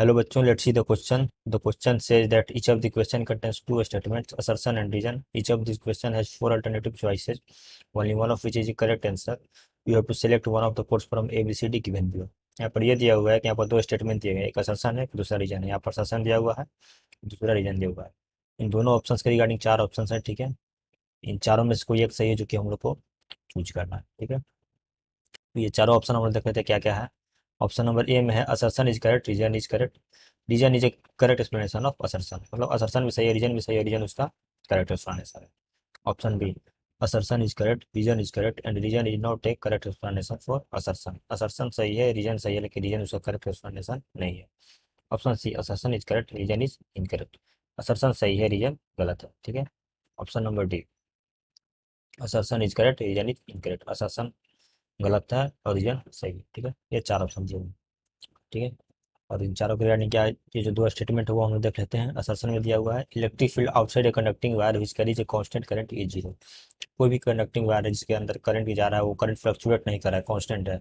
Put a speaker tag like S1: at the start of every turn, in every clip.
S1: Hello बच्चों, let's see the question. The question says that each of the question contains two statements, assertion and reason. Each of these question has four alternative choices, only one of which is the correct answer. You have to select one of the codes from A, B, C, D given below. यहाँ पर ये दिया हुआ है कि यहाँ पर दो स्टेटमेंट दिए गए हैं, एक असर्शन है, दूसरा रीजन है। यहाँ पर असर्शन दिया हुआ है, दूसरा रीजन दिया हुआ है। इन दोनों ऑप्शन के रिगार्डिंग चार ऑप्शन है, ठीक है। इन चारों में से कोई एक सही है जो कि हम लोग को चूज करना है, ठीक है। तो ये चारों ऑप्शन हम लोग देख लेते हैं क्या क्या है। ऑप्शन नंबर ए में है assertion is correct, reason is correct. Reason is a correct explanation of assertion, मतलब असर्शन भी सही है, रीजन भी सही है, रीजन उसका करेक्ट एक्सप्लेनेशन है। Option B, assertion is correct, reason is correct and reason is not a correct explanation for assertion. Assertion सही है, रीजन सही है, लेकिन रीजन उसका करेक्ट एक्सप्लेनेशन नहीं है। Option C, assertion is correct, reason is incorrect. Assertion सही है, रीजन गलत है, ठीक है। Option number D, assertion is correct, reason is incorrect. Assertion गलत है और रीजन सही है, ठीक है। ये चार ऑप्शन दिए हुए हैं, ठीक है। और इन चारों के रिगार्डिंग क्या है, ये जो दो स्टेटमेंट है वो हम लोग देख लेते हैं। असर्शन में दिया हुआ है electric field outside a conducting wire which carries a constant current is zero. कोई भी कंडक्टिंग वायर है जिसके अंदर करंट जा रहा है, वो करंट फ्लक्चुएट नहीं कर रहा है, कांस्टेंट है,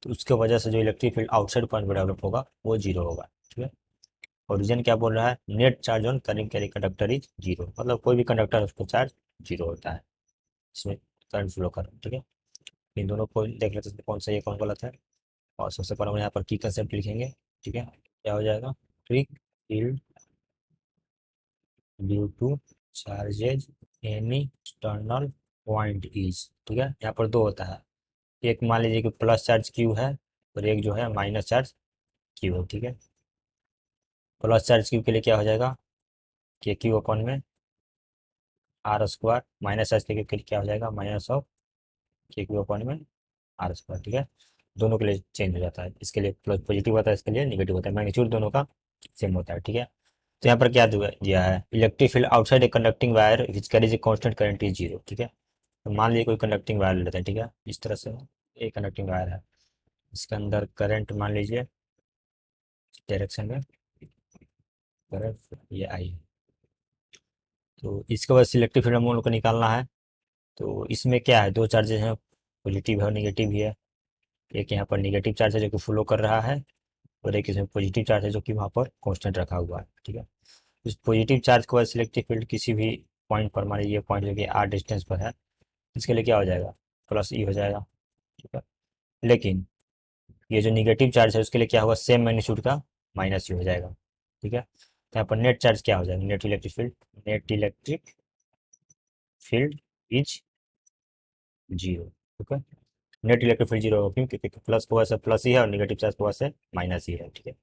S1: तो उसके वजह से जो इलेक्ट्रिक फील्ड आउटसाइड पॉइंट पर डेवलप होगा वो जीरो होगा, ठीक है। और रीजन क्या बोल रहा है, net charge on current carry conductor is zero, मतलब कोई भी कंडक्टर है उसको चार्ज जीरो होता है, इसमें करंट फ्लो कर, ठीक है। इन दोनों को देख लेते हैं कौन सही है कौन गलत है। और सबसे पहले हम यहाँ पर की कंसेप्ट लिखेंगे, ठीक है। क्या हो जाएगा, electric field due two charges any external point is, ठीक है। यहाँ पर दो होता है, एक मान लीजिए कि प्लस चार्ज क्यू है और एक जो है माइनस चार्ज क्यू है, ठीक है। प्लस चार्ज क्यू के लिए क्या हो जाएगा, के क्यू अपन में आर स्क्वायर, माइनस चार्ज के लिए क्या हो जाएगा, माइनस ऑफ के क्यू अपन में आर स्क्वायर, ठीक है। दोनों के लिए चेंज हो जाता है, इसके लिए प्लस पॉजिटिव होता है, इसके लिए निगेटिव होता है, मैग्नीट्यूड दोनों का सेम होता है, ठीक है। तो यहाँ पर क्या दिया है, electric field outside a conducting wire which carries a constant current is zero, ठीक है। तो मान लीजिए कोई कंडक्टिंग वायर लेते हैं, ठीक है, इस तरह से एक कंडक्टिंग वायर है, इसके अंदर करंट मान लीजिए डायरेक्शन में करंट ये आई है। तो इसके बाद इलेक्ट्रिक फील्ड हम लोग को निकालना है। तो इसमें क्या है, दो चार्जेस हैं, पॉजिटिव है और निगेटिव भी है। एक यहाँ पर निगेटिव चार्ज है जो कि फ्लो कर रहा है, और एक इसमें पॉजिटिव चार्ज है जो कि वहाँ पर कांस्टेंट रखा हुआ है, ठीक है। इस पॉजिटिव चार्ज के बाद इलेक्ट्रिक फील्ड किसी भी पॉइंट पर, मान लीजिए पॉइंट जो कि आर डिस्टेंस पर है, इसके लिए क्या हो जाएगा, प्लस ई हो जाएगा, ठीक है। लेकिन ये जो निगेटिव चार्ज है उसके लिए क्या होगा, सेम मैग्नीट्यूड का माइनस ई हो जाएगा, ठीक है। तो यहाँ पर नेट चार्ज क्या हो जाएगा, net electric field, net electric field is zero, ठीक है। नेट इलेक्ट्रिक फील्ड जीरो होगा, क्योंकि प्लस की वजह से प्लस ही है और निगेटिव चार्ज की वजह से माइनस ही है, ठीक है।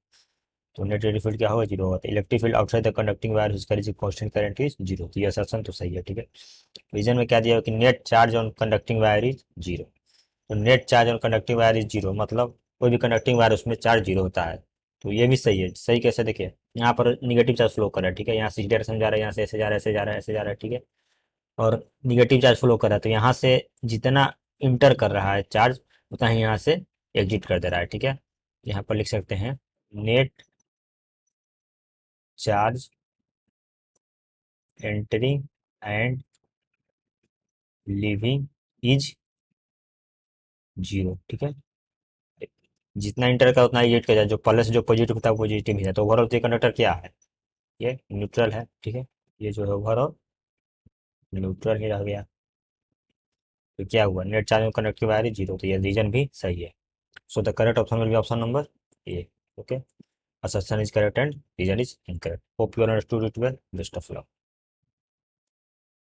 S1: तो नेट इलेक्ट्रिक फील्ड क्या होगा, जीरो होगा। तो electric field outside the conducting wire whose carries constant current is zero, तो ये असर्शन तो सही है, ठीक है। रीजन में क्या दिया है कि net charge on conducting wire is zero. तो net charge on conducting wire is zero, मतलब कोई भी कंडक्टिंग वायर उसमें चार्ज जीरो होता है। तो ये भी सही है, सही कैसे, देखिए यहाँ पर निगेटिव चार्ज फ्लो कर रहा है, ठीक है, यहाँ से इस डायरेक्शन जा रहा है, यहाँ से ऐसे जा रहा है, ऐसे जा रहा है, ऐसे जा रहा है, ठीक है। और निगेटिव चार्ज फ्लो कर रहा है, तो यहाँ से जितना इंटर कर रहा है चार्ज, उतना ही यहाँ से एग्जिट कर दे रहा है, ठीक है। यहाँ पर लिख सकते हैं net charge entering and leaving is zero, ठीक है। जितना इंटर का उतना एग्जिट कर जाए, जो प्लस जो पॉजिटिव था वो पॉजिटिव ही है, तो ओवरऑल ये कंडक्टर क्या है, ये न्यूट्रल है, ठीक है। ये जो है ओवरऑल न्यूट्रल ही रह गया। तो क्या हुआ, नेट चार्ज में कंडक्टिव वायर जीरो, तो ये रीजन भी सही है। So the correct option will be option number A, okay. Assertion is correct and reason is incorrect. Hope you understood it well. Best of luck.